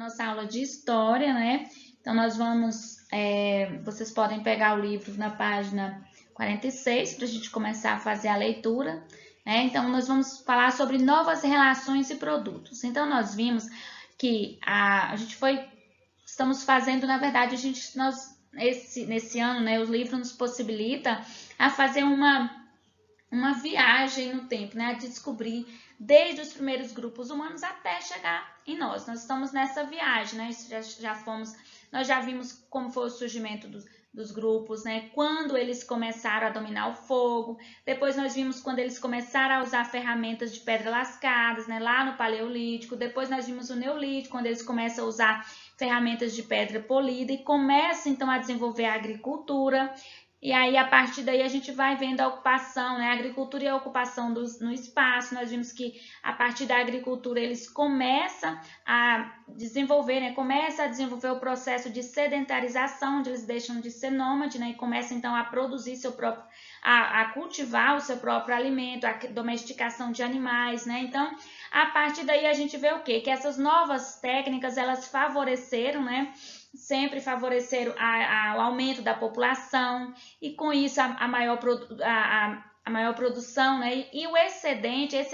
nossa aula de história, né? Então, nós vamos, vocês podem pegar o livro na página 46 para a gente começar a fazer a leitura, né? Então, nós vamos falar sobre novas relações e produtos. Então, nós vimos que estamos fazendo, na verdade, nesse ano, né, o livro nos possibilita a fazer uma viagem no tempo, né, a descobrir desde os primeiros grupos humanos até chegar em nós. Nós estamos nessa viagem, né, nós já vimos como foi o surgimento dos grupos, né, quando eles começaram a dominar o fogo, depois nós vimos quando eles começaram a usar ferramentas de pedra lascadas, né, lá no Paleolítico, depois nós vimos o Neolítico, quando eles começam a usar ferramentas de pedra polida e começam então a desenvolver a agricultura. E aí, a partir daí, a gente vai vendo a ocupação, né? A agricultura e a ocupação no espaço. Nós vimos que, a partir da agricultura, eles começam a desenvolver, né? Começam a desenvolver o processo de sedentarização, onde eles deixam de ser nômades, né? E começam, então, a produzir a cultivar o seu próprio alimento, a domesticação de animais, né? Então, a partir daí, a gente vê o quê? Que essas novas técnicas, elas favoreceram, né? Sempre favoreceram o aumento da população e com isso a maior produção, né? E esse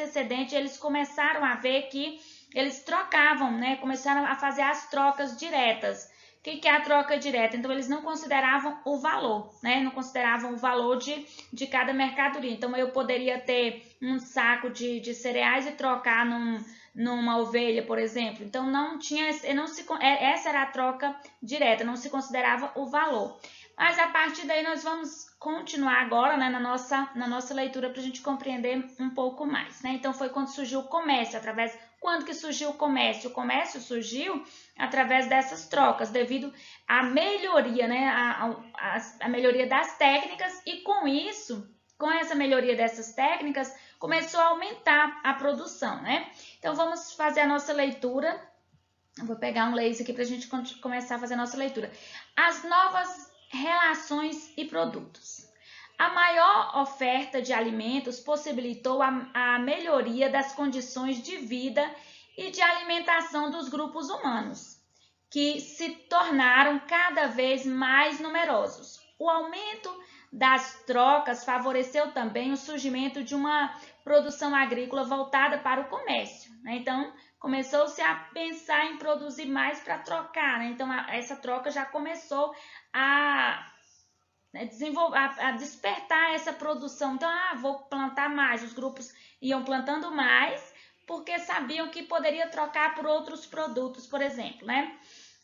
excedente eles começaram a ver que eles trocavam, né? Começaram a fazer as trocas diretas. O que é a troca direta? Então, eles não consideravam o valor, né? Não consideravam o valor de cada mercadoria. Então, eu poderia ter um saco de cereais e trocar numa ovelha, por exemplo. Então, essa era a troca direta, não se considerava o valor. Mas, a partir daí, nós vamos continuar agora, né, na nossa leitura para a gente compreender um pouco mais, né? Então, foi quando surgiu o comércio, Quando que surgiu o comércio? O comércio surgiu através dessas trocas, devido à melhoria, né, a melhoria das técnicas e com essa melhoria dessas técnicas, começou a aumentar a produção, né? Então, vamos fazer a nossa leitura. Eu vou pegar um laser aqui para a gente começar a fazer a nossa leitura. As novas relações e produtos. A maior oferta de alimentos possibilitou a melhoria das condições de vida e de alimentação dos grupos humanos, que se tornaram cada vez mais numerosos. O aumento das trocas favoreceu também o surgimento de uma produção agrícola voltada para o comércio, né? Então, começou-se a pensar em produzir mais para trocar, né? Então, essa troca já começou a despertar essa produção. Então, vou plantar mais. Os grupos iam plantando mais porque sabiam que poderia trocar por outros produtos, por exemplo, né?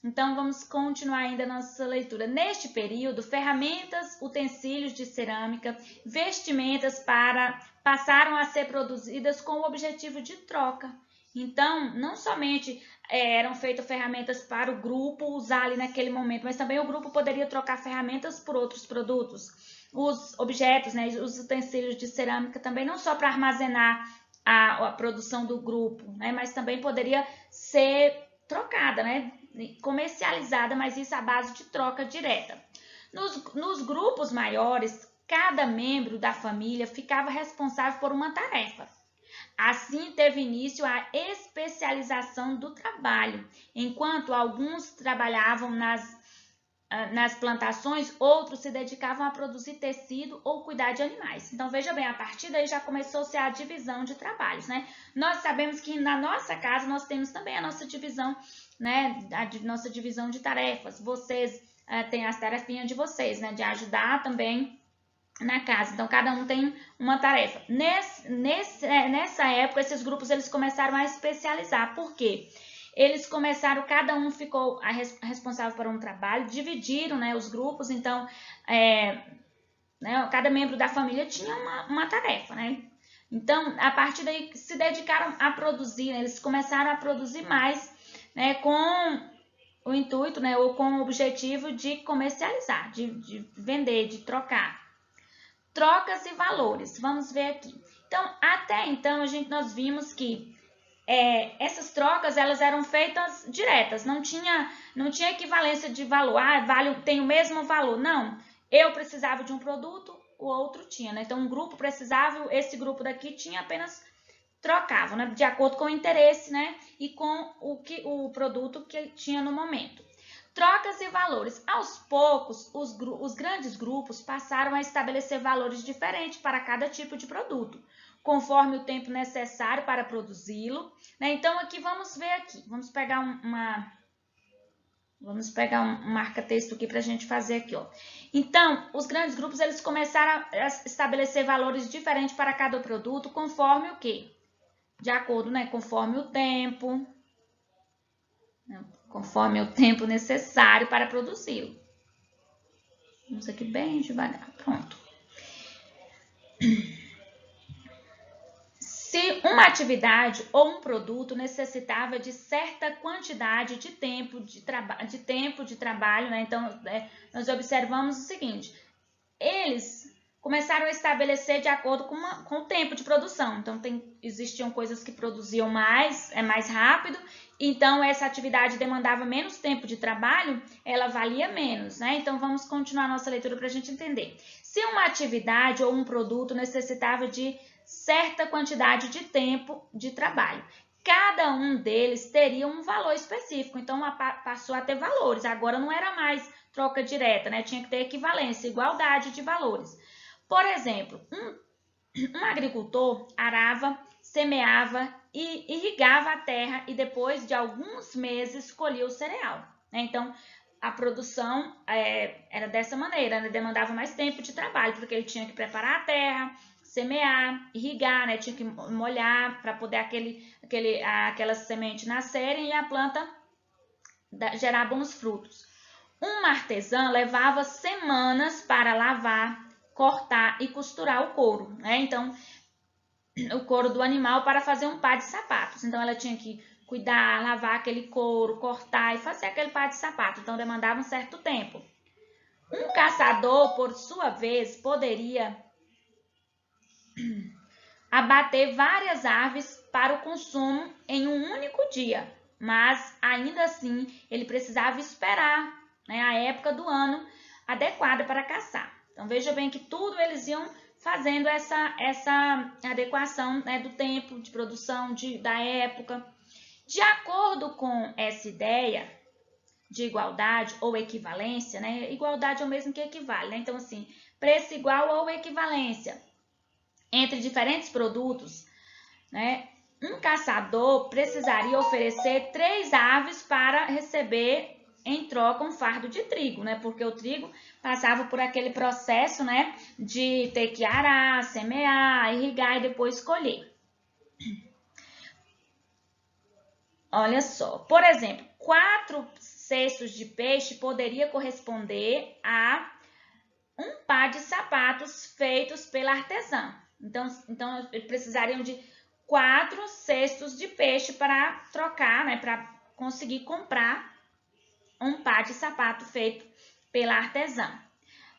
Então, vamos continuar ainda a nossa leitura. Neste período, ferramentas, utensílios de cerâmica, vestimentas passaram a ser produzidas com o objetivo de troca. Então, não somente eram feitas ferramentas para o grupo usar ali naquele momento, mas também o grupo poderia trocar ferramentas por outros produtos. Os objetos, né, os utensílios de cerâmica também não só para armazenar a produção do grupo, né, mas também poderia ser trocada, né, comercializada, mas isso à base de troca direta. Nos grupos maiores, cada membro da família ficava responsável por uma tarefa. Assim, teve início a especialização do trabalho. Enquanto alguns trabalhavam nas plantações, outros se dedicavam a produzir tecido ou cuidar de animais. Então, veja bem, a partir daí já começou-se a divisão de trabalhos, né? Nós sabemos que na nossa casa nós temos também a nossa divisão, né? Nossa divisão de tarefas. Vocês têm as tarefinhas de vocês, né? De ajudar também na casa. Então, cada um tem uma tarefa. Nessa época, esses grupos eles começaram a especializar. Por quê? Eles começaram, cada um ficou responsável por um trabalho, dividiram, né, os grupos. Então, cada membro da família tinha uma tarefa, né? Então, a partir daí, se dedicaram a produzir, né? Eles começaram a produzir mais, né, com o intuito, né, ou com o objetivo de comercializar, de vender, de trocar. Trocas e valores, vamos ver aqui. Então, até então, nós vimos que essas trocas elas eram feitas diretas, não tinha equivalência de valor, tem o mesmo valor, não. Eu precisava de um produto, o outro tinha, né? Então, um grupo precisava, esse grupo daqui tinha apenas trocavam, né, de acordo com o interesse, né, e com o produto que tinha no momento. Trocas e valores. Aos poucos, os grandes grupos passaram a estabelecer valores diferentes para cada tipo de produto, conforme o tempo necessário para produzi-lo, né? Então, aqui vamos ver aqui. Vamos pegar um marca-texto aqui para a gente fazer aqui, ó. Então, os grandes grupos, eles começaram a estabelecer valores diferentes para cada produto, conforme o quê? De acordo, né? Conforme o tempo, né? Conforme o tempo necessário para produzi-lo. Vamos aqui bem devagar. Pronto. Se uma atividade ou um produto necessitava de certa quantidade de tempo de trabalho, né? Então, nós observamos o seguinte: eles começaram a estabelecer de acordo com o tempo de produção. Então, existiam coisas que produziam mais rápido, então essa atividade demandava menos tempo de trabalho, ela valia menos, né? Então, vamos continuar nossa leitura para a gente entender. Se uma atividade ou um produto necessitava de certa quantidade de tempo de trabalho, cada um deles teria um valor específico, então passou a ter valores. Agora não era mais troca direta, né? Tinha que ter equivalência, igualdade de valores. Por exemplo, um agricultor arava, semeava e irrigava a terra e depois de alguns meses colhia o cereal, né? Então, a produção era dessa maneira, né? Demandava mais tempo de trabalho, porque ele tinha que preparar a terra, semear, irrigar, né? Tinha que molhar para poder aquelas sementes nascerem e a planta gerar bons frutos. Um artesão levava semanas para lavar, cortar e costurar o couro, né? Então, o couro do animal para fazer um par de sapatos. Então, ela tinha que cuidar, lavar aquele couro, cortar e fazer aquele par de sapato. Então, demandava um certo tempo. Um caçador, por sua vez, poderia abater várias aves para o consumo em um único dia, mas ainda assim ele precisava esperar, né, a época do ano adequada para caçar. Então veja bem que tudo eles iam fazendo essa adequação, né, do tempo de produção, da época. De acordo com essa ideia de igualdade ou equivalência, né, igualdade é o mesmo que equivale, né? Então assim, preço igual ou equivalência entre diferentes produtos, né? Um caçador precisaria oferecer 3 aves para receber em troca um fardo de trigo, né? Porque o trigo passava por aquele processo, né, de ter que arar, semear, irrigar e depois colher. Olha só, por exemplo, 4 cestos de peixe poderia corresponder a um par de sapatos feitos pela artesã. Então precisariam de 4 cestos de peixe para trocar, né, para conseguir comprar um par de sapato feito pela artesã.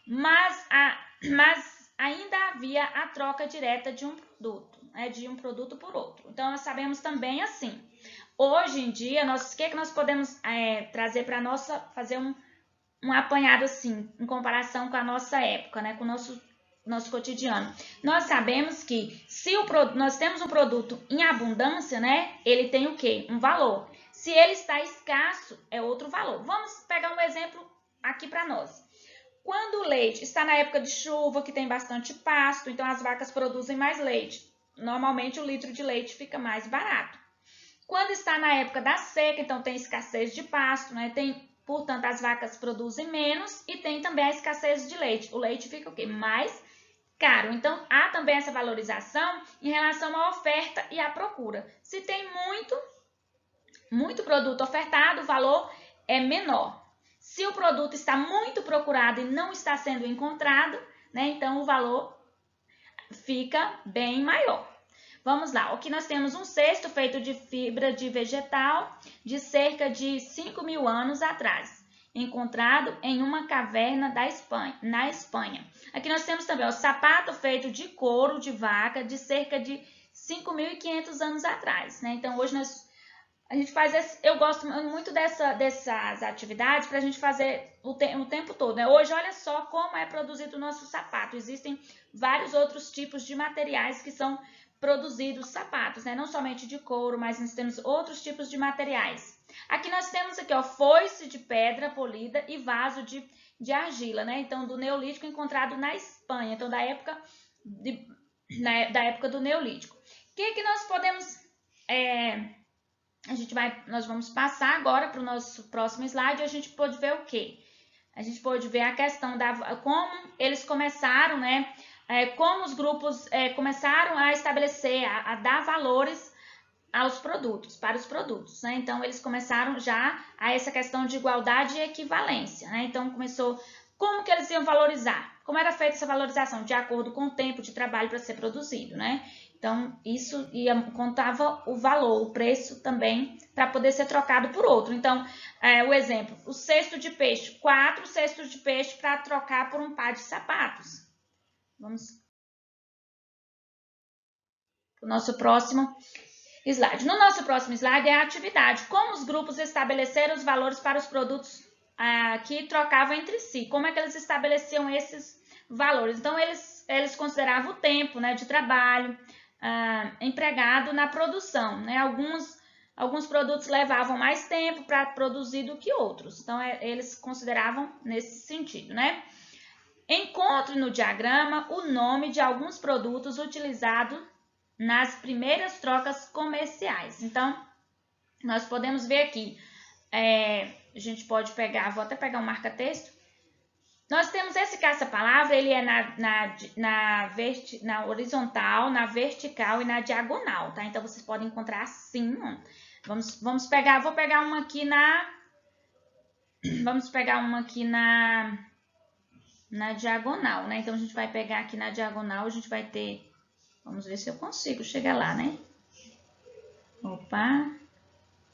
Mas ainda havia a troca direta de um produto, né, de um produto por outro. Então, nós sabemos também assim, hoje em dia, o que nós podemos trazer para fazer um apanhado assim, em comparação com a nossa época, né, com o nosso cotidiano. Nós sabemos que se nós temos um produto em abundância, né, ele tem o quê? Um valor. Se ele está escasso, é outro valor. Vamos pegar um exemplo aqui para nós. Quando o leite está na época de chuva, que tem bastante pasto, então as vacas produzem mais leite. Normalmente o litro de leite fica mais barato. Quando está na época da seca, então tem escassez de pasto, né? Portanto, as vacas produzem menos e tem também a escassez de leite. O leite fica o quê? Mais caro. Então, há também essa valorização em relação à oferta e à procura. Se tem muito produto ofertado, o valor é menor. Se o produto está muito procurado e não está sendo encontrado, né, então o valor fica bem maior. Vamos lá, aqui nós temos um cesto feito de fibra de vegetal de cerca de 5.000 anos atrás, encontrado em uma caverna na Espanha. Aqui nós temos também o sapato feito de couro de vaca de cerca de 5.500 anos atrás, né? Então hoje a gente faz eu gosto muito dessas atividades para a gente fazer o tempo todo, né? Hoje, olha só como é produzido o nosso sapato. Existem vários outros tipos de materiais que são produzidos sapatos, né? Não somente de couro, mas nós temos outros tipos de materiais. Aqui nós temos aqui, ó, foice de pedra polida e vaso de argila, né? Então, do Neolítico encontrado na Espanha, então da época do Neolítico. O que nós podemos... nós vamos passar agora para o nosso próximo slide e a gente pode ver o quê? A gente pode ver a questão como eles começaram, né? Como os grupos começaram a estabelecer, a dar valores aos produtos, para os produtos, né? Então, eles começaram já a essa questão de igualdade e equivalência, né? Então, começou... Como que eles iam valorizar? Como era feita essa valorização? De acordo com o tempo de trabalho para ser produzido, né? Então, isso contava o valor, o preço também, para poder ser trocado por outro. Então, o exemplo, o cesto de peixe, 4 cestos de peixe para trocar por um par de sapatos. Vamos para o nosso próximo slide. No nosso próximo slide é a atividade. Como os grupos estabeleceram os valores para os produtos que trocavam entre si. Como é que eles estabeleciam esses valores? Então, eles consideravam o tempo, né, de trabalho empregado na produção, né? Alguns produtos levavam mais tempo para produzir do que outros. Então, eles consideravam nesse sentido, né? Encontre no diagrama o nome de alguns produtos utilizados nas primeiras trocas comerciais. Então, nós podemos ver aqui, a gente pode pegar, vou até pegar um marca-texto. Nós temos esse caça-palavra, ele é na horizontal, na vertical e na diagonal, tá? Então, vocês podem encontrar assim, ó. Vamos pegar, vou pegar uma aqui na diagonal, né? Então, a gente vai pegar aqui na diagonal, a gente vai ter... Vamos ver se eu consigo chegar lá, né? Opa!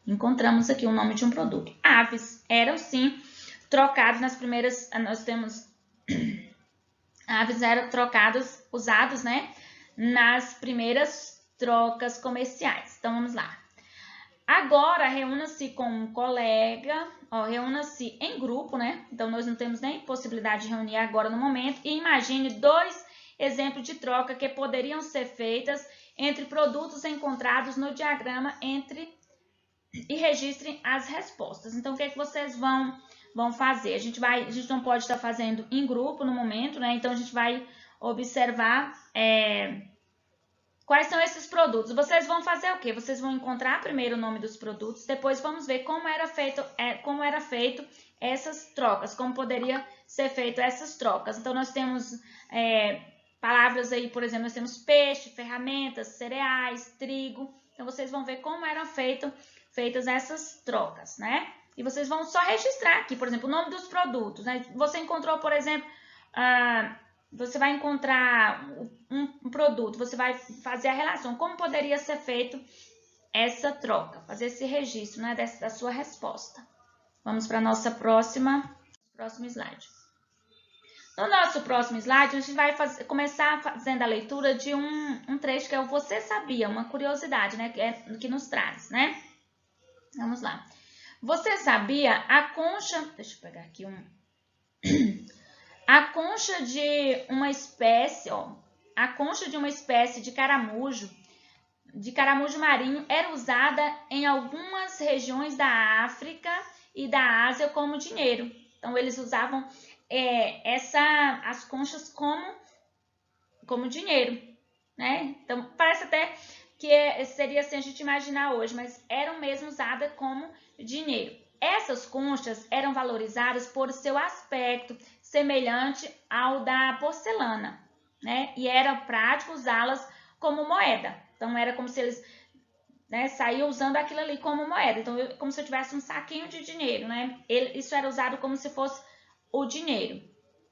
Encontramos aqui o nome de um produto. Aves eram, sim, trocados nas primeiras... Nós temos... Aves eram trocados, usados, né? Nas primeiras trocas comerciais. Então, vamos lá. Agora, reúna-se com um colega, reúna-se em grupo, né? Então, nós não temos nem possibilidade de reunir agora no momento. E imagine 2 exemplos de troca que poderiam ser feitas entre produtos encontrados no diagrama e registrem as respostas. Então, o que é que vocês vão fazer? A gente não pode estar fazendo em grupo no momento, né? Então, a gente vai observar quais são esses produtos. Vocês vão fazer o quê? Vocês vão encontrar primeiro o nome dos produtos, depois vamos ver como era feito essas trocas, como poderia ser feito essas trocas. Então, nós temos palavras aí, por exemplo, nós temos peixe, ferramentas, cereais, trigo. Então, vocês vão ver como eram feitas essas trocas, né? E vocês vão só registrar aqui, por exemplo, o nome dos produtos, né? Você encontrou, por exemplo, você vai encontrar um produto, você vai fazer a relação, como poderia ser feito essa troca, fazer esse registro, né, da sua resposta. Vamos para a nossa próximo slide. No nosso próximo slide, a gente vai começar fazendo a leitura de um trecho que é o Você Sabia, uma curiosidade, né, que nos traz, né? Vamos lá. Você sabia a concha... Deixa eu pegar aqui a concha de uma espécie, a concha de uma espécie de caramujo marinho era usada em algumas regiões da África e da Ásia como dinheiro. Então, eles usavam as conchas como dinheiro, né? Então, parece até que seria assim a gente imaginar hoje, mas eram mesmo usadas como dinheiro. Essas conchas eram valorizadas por seu aspecto semelhante ao da porcelana, né? E era prático usá-las como moeda. Então, era como se eles saíam usando aquilo ali como moeda. Então, como se eu tivesse um saquinho de dinheiro, né? Isso era usado como se fosse o dinheiro.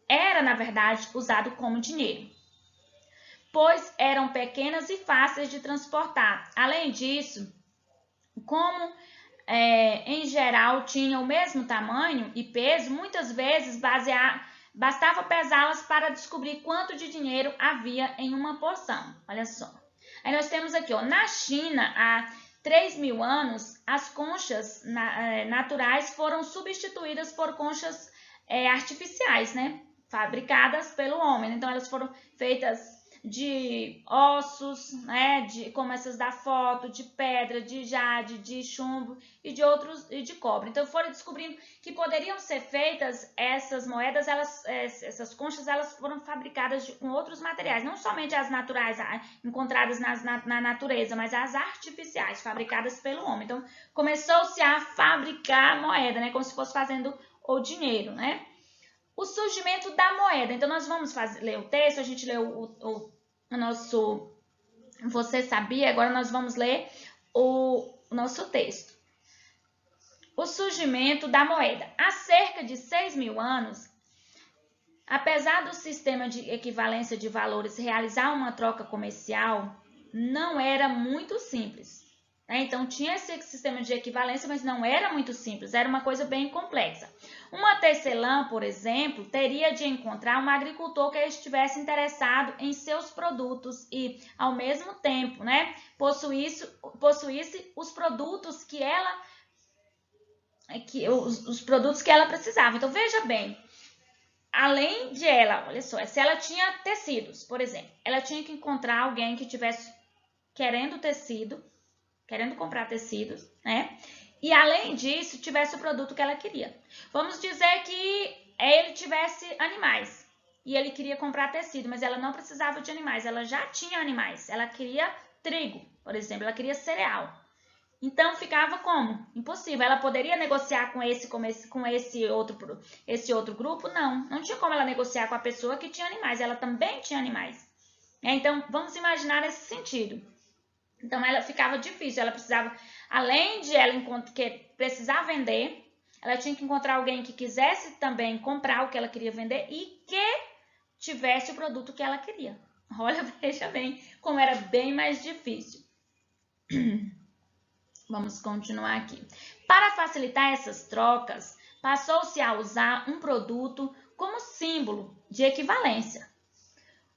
Era, na verdade, usado como dinheiro, pois eram pequenas e fáceis de transportar. Além disso, como em geral tinham o mesmo tamanho e peso, muitas vezes bastava pesá-las para descobrir quanto de dinheiro havia em uma porção. Olha só. Aí nós temos aqui, na China, há 3.000 anos, as conchas naturais foram substituídas por conchas artificiais, né? Fabricadas pelo homem. Então, elas foram feitas de ossos, né, como essas da foto, de pedra, de jade, de chumbo e de outros, e de cobre. Então foram descobrindo que poderiam ser feitas essas moedas, essas conchas, elas foram fabricadas com outros materiais, não somente as naturais encontradas na natureza, mas as artificiais, fabricadas pelo homem. Então começou-se a fabricar moeda, né, como se fosse fazendo o dinheiro, né? O surgimento da moeda. Então, nós vamos ler o texto, a gente leu o nosso Você Sabia, agora nós vamos ler o nosso texto. O surgimento da moeda. Há cerca de 6.000 anos, apesar do sistema de equivalência de valores realizar uma troca comercial, não era muito simples. Então, tinha esse sistema de equivalência, mas não era muito simples, era uma coisa bem complexa. Uma tecelã, por exemplo, teria de encontrar um agricultor que estivesse interessado em seus produtos e, ao mesmo tempo, né, possuísse os produtos que ela precisava. Então, veja bem, além de ela, olha só, se ela tinha tecidos, por exemplo, ela tinha que encontrar alguém que estivesse querendo comprar tecidos, né? E além disso, tivesse o produto que ela queria. Vamos dizer que ele tivesse animais e ele queria comprar tecido, mas ela não precisava de animais, ela já tinha animais. Ela queria trigo, por exemplo, ela queria cereal. Então ficava como? Impossível. Ela poderia negociar com esse outro grupo? Não tinha como ela negociar com a pessoa que tinha animais. Ela também tinha animais. Então vamos imaginar esse sentido. Então, ela ficava difícil, ela precisava, além de ela precisar vender, ela tinha que encontrar alguém que quisesse também comprar o que ela queria vender e que tivesse o produto que ela queria. Olha, veja bem como era bem mais difícil. Vamos continuar aqui. Para facilitar essas trocas, passou-se a usar um produto como símbolo de equivalência.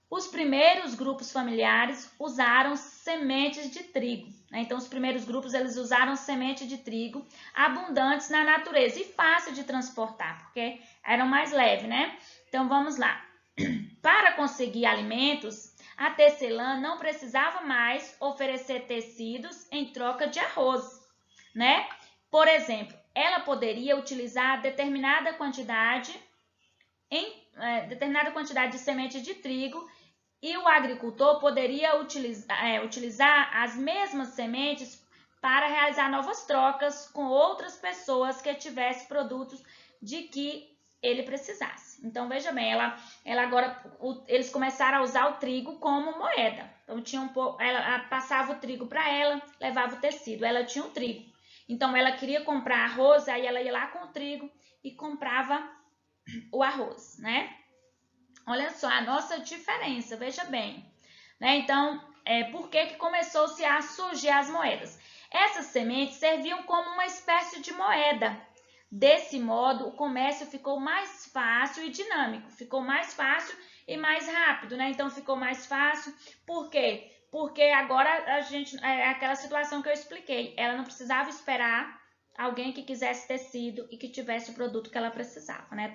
Os primeiros grupos familiares usaram sementes de trigo. Né? Então, os primeiros grupos eles usaram semente de trigo abundantes na natureza e fácil de transportar, porque eram mais leves, né? Então, vamos lá. Para conseguir alimentos, a tecelã não precisava mais oferecer tecidos em troca de arroz, né? Por exemplo, ela poderia utilizar determinada quantidade de semente de trigo e o agricultor poderia utilizar as mesmas sementes para realizar novas trocas com outras pessoas que tivessem produtos de que ele precisasse. Então, veja bem, eles começaram a usar o trigo como moeda. Então, ela passava o trigo para ela, levava o tecido, ela tinha o trigo. Então, ela queria comprar arroz, aí ela ia lá com o trigo e comprava o arroz, né? Olha só a nossa diferença, veja bem. Né? Então, por que começou-se a surgir as moedas? Essas sementes serviam como uma espécie de moeda. Desse modo, o comércio ficou mais fácil e dinâmico. Ficou mais fácil e mais rápido, né? Então, ficou mais fácil. Por quê? Porque agora aquela situação que eu expliquei, ela não precisava esperar alguém que quisesse tecido e que tivesse o produto que ela precisava, né?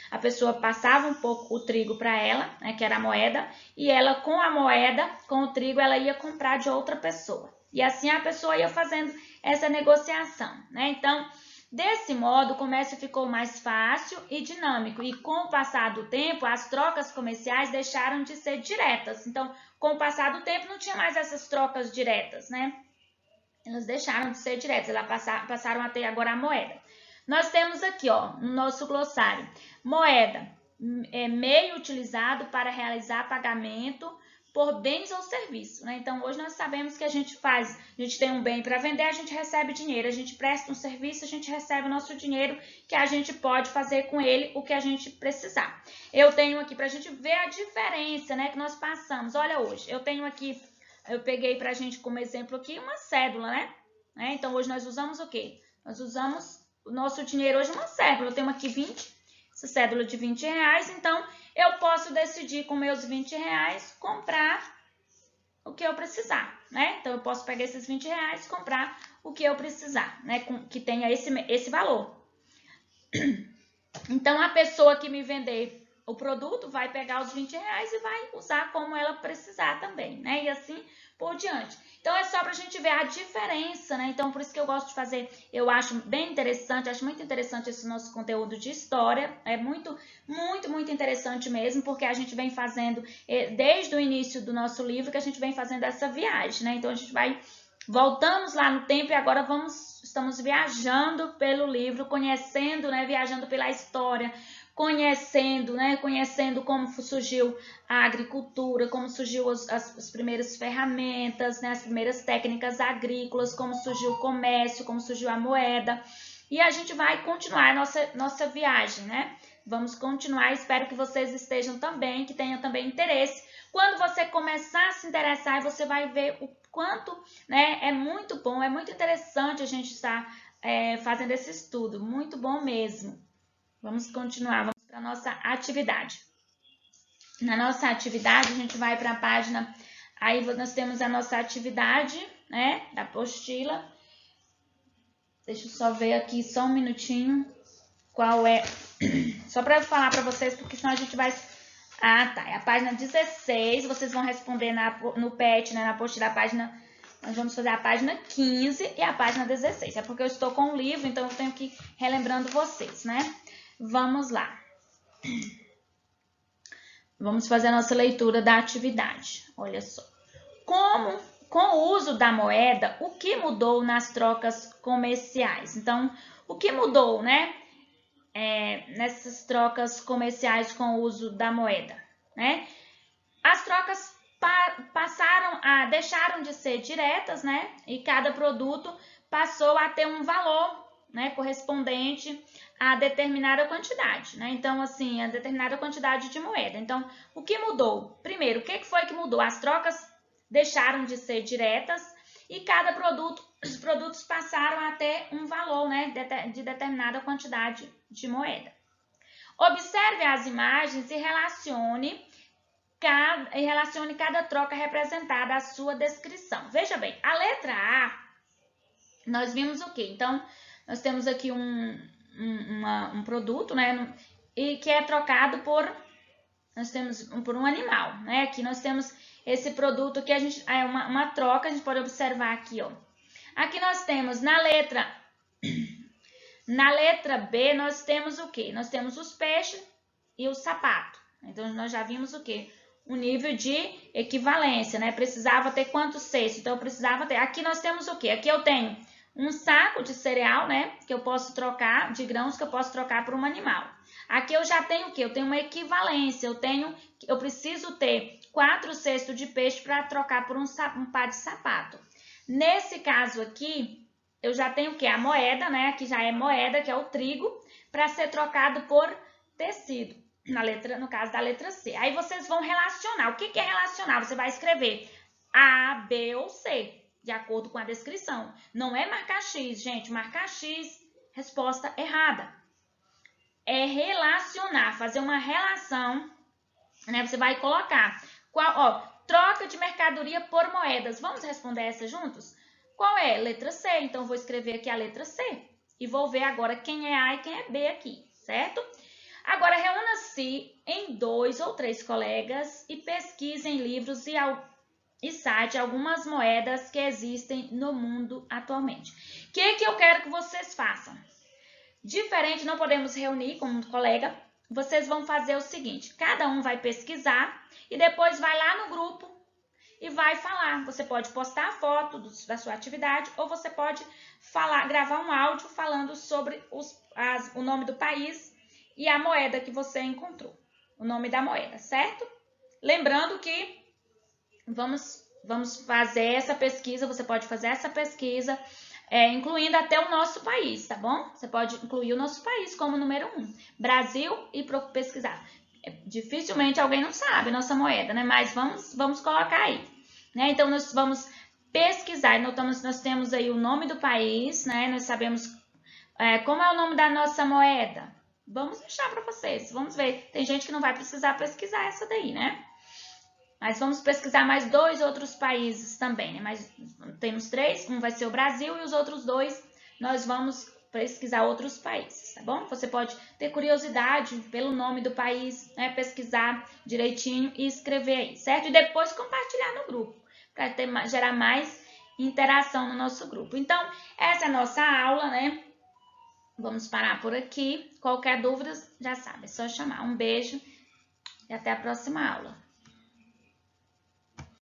A pessoa passava um pouco o trigo para ela, né, que era a moeda, e ela com a moeda, com o trigo, ela ia comprar de outra pessoa. E assim a pessoa ia fazendo essa negociação, né? Então, desse modo, o comércio ficou mais fácil e dinâmico. E com o passar do tempo, as trocas comerciais deixaram de ser diretas. Então, com o passar do tempo, não tinha mais essas trocas diretas, né? Elas deixaram de ser diretas, elas passaram a ter agora a moeda. Nós temos aqui, ó, no nosso glossário, moeda é meio utilizado para realizar pagamento por bens ou serviços, né? Então, hoje nós sabemos que a gente tem um bem para vender, a gente recebe dinheiro, a gente presta um serviço, a gente recebe o nosso dinheiro, que a gente pode fazer com ele o que a gente precisar. Eu tenho aqui para a gente ver a diferença, né, que nós passamos. Olha, hoje, eu tenho aqui, eu peguei para a gente como exemplo aqui uma cédula, né? Então, hoje nós usamos o quê? Nós usamos o nosso dinheiro hoje uma cédula. Eu tenho aqui 20, essa cédula de R$20, então eu posso decidir com meus R$20 comprar o que eu precisar, né? Então, eu posso pegar esses R$20 e comprar o que eu precisar, né? Que tenha esse valor. Então, a pessoa que me vender o produto, vai pegar os 20 reais e vai usar como ela precisar também, né? E assim por diante. Então, é só para a gente ver a diferença, né? Então, por isso que eu gosto de fazer, eu acho bem interessante, acho muito interessante esse nosso conteúdo de história. É muito, muito, muito interessante mesmo, porque a gente vem fazendo, desde o início do nosso livro, que a gente vem fazendo essa viagem, né? Então, a gente vai, voltamos lá no tempo e agora estamos viajando pelo livro, conhecendo, né? Viajando pela história, conhecendo, né? Conhecendo como surgiu a agricultura, como surgiu as primeiras ferramentas, né? As primeiras técnicas agrícolas, como surgiu o comércio, como surgiu a moeda. E a gente vai continuar a nossa viagem, né? Vamos continuar, espero que vocês estejam também, que tenham também interesse. Quando você começar a se interessar, você vai ver o quanto, né? É muito bom, é muito interessante a gente estar fazendo esse estudo, muito bom mesmo. Vamos continuar, vamos para a nossa atividade. Na nossa atividade, a gente vai para a página, aí nós temos a nossa atividade, né, da apostila. Deixa eu só ver aqui, só um minutinho, qual é, só para eu falar para vocês, porque senão a gente vai... Ah, tá, é a página 16, vocês vão responder no PET, né, na apostila, a página... Nós vamos fazer a página 15 e a página 16. É porque eu estou com o livro, então eu tenho que ir relembrando vocês, né? Vamos lá. Vamos fazer a nossa leitura da atividade. Olha só. Com o uso da moeda, o que mudou nas trocas comerciais? Então, o que mudou, né? Nessas trocas comerciais com o uso da moeda, né? As trocas deixaram de ser diretas, né? E cada produto passou a ter um valor, né, correspondente a determinada quantidade, né? Então, assim, a determinada quantidade de moeda. Então, o que mudou? Primeiro, o que foi que mudou? As trocas deixaram de ser diretas e cada produto, os produtos passaram a ter um valor, né, de determinada quantidade de moeda. Observe as imagens e relacione cada troca representada à sua descrição. Veja bem, a letra A, nós vimos o quê? Então, nós temos aqui um produto, né? E que é trocado por um animal, né? Aqui nós temos esse produto que a gente é uma troca, a gente pode observar aqui, ó. Aqui nós temos na letra B, nós temos o quê? Nós temos os peixes e o sapato. Então, nós já vimos o quê? O nível de equivalência, né? Precisava ter quantos cestos? Então, eu precisava ter. Aqui nós temos o quê? Aqui eu tenho um saco de cereal, né? Que eu posso trocar, de grãos que eu posso trocar por um animal. Aqui eu já tenho o quê? Eu tenho uma equivalência. Eu preciso ter 4 cestos de peixe para trocar por um par de sapato. Nesse caso aqui, eu já tenho o quê? A moeda, né? Aqui já é moeda, que é o trigo, para ser trocado por tecido. No caso da letra C. Aí vocês vão relacionar. O que é relacionar? Você vai escrever A, B ou C, de acordo com a descrição. Não é marcar X, gente. Marcar X, resposta errada. É relacionar, fazer uma relação, né? Você vai colocar troca de mercadoria por moedas. Vamos responder essa juntos? Qual é? Letra C. Então, vou escrever aqui a letra C. E vou ver agora quem é A e quem é B aqui, certo? Agora, reúna-se em 2 ou 3 colegas e pesquise em livros e cite algumas moedas que existem no mundo atualmente. O que eu quero que vocês façam? Diferente, não podemos reunir com um colega. Vocês vão fazer o seguinte, cada um vai pesquisar e depois vai lá no grupo e vai falar. Você pode postar a foto da sua atividade ou você pode gravar um áudio falando sobre o nome do país e a moeda que você encontrou, o nome da moeda, certo? Lembrando que vamos fazer essa pesquisa, você pode fazer essa pesquisa, incluindo até o nosso país, tá bom? Você pode incluir o nosso país como número 1, Brasil, e pesquisar. Dificilmente alguém não sabe nossa moeda, né? Mas vamos colocar aí, né? Então, nós vamos pesquisar, nós temos aí o nome do país, né? Nós sabemos como é o nome da nossa moeda. Vamos deixar para vocês, vamos ver. Tem gente que não vai precisar pesquisar essa daí, né? Mas vamos pesquisar mais 2 outros países também, né? Mas temos 3, um vai ser o Brasil e os outros 2 nós vamos pesquisar outros países, tá bom? Você pode ter curiosidade pelo nome do país, né? Pesquisar direitinho e escrever aí, certo? E depois compartilhar no grupo, para gerar mais interação no nosso grupo. Então, essa é a nossa aula, né? Vamos parar por aqui. Qualquer dúvida, já sabe, é só chamar. Um beijo e até a próxima aula.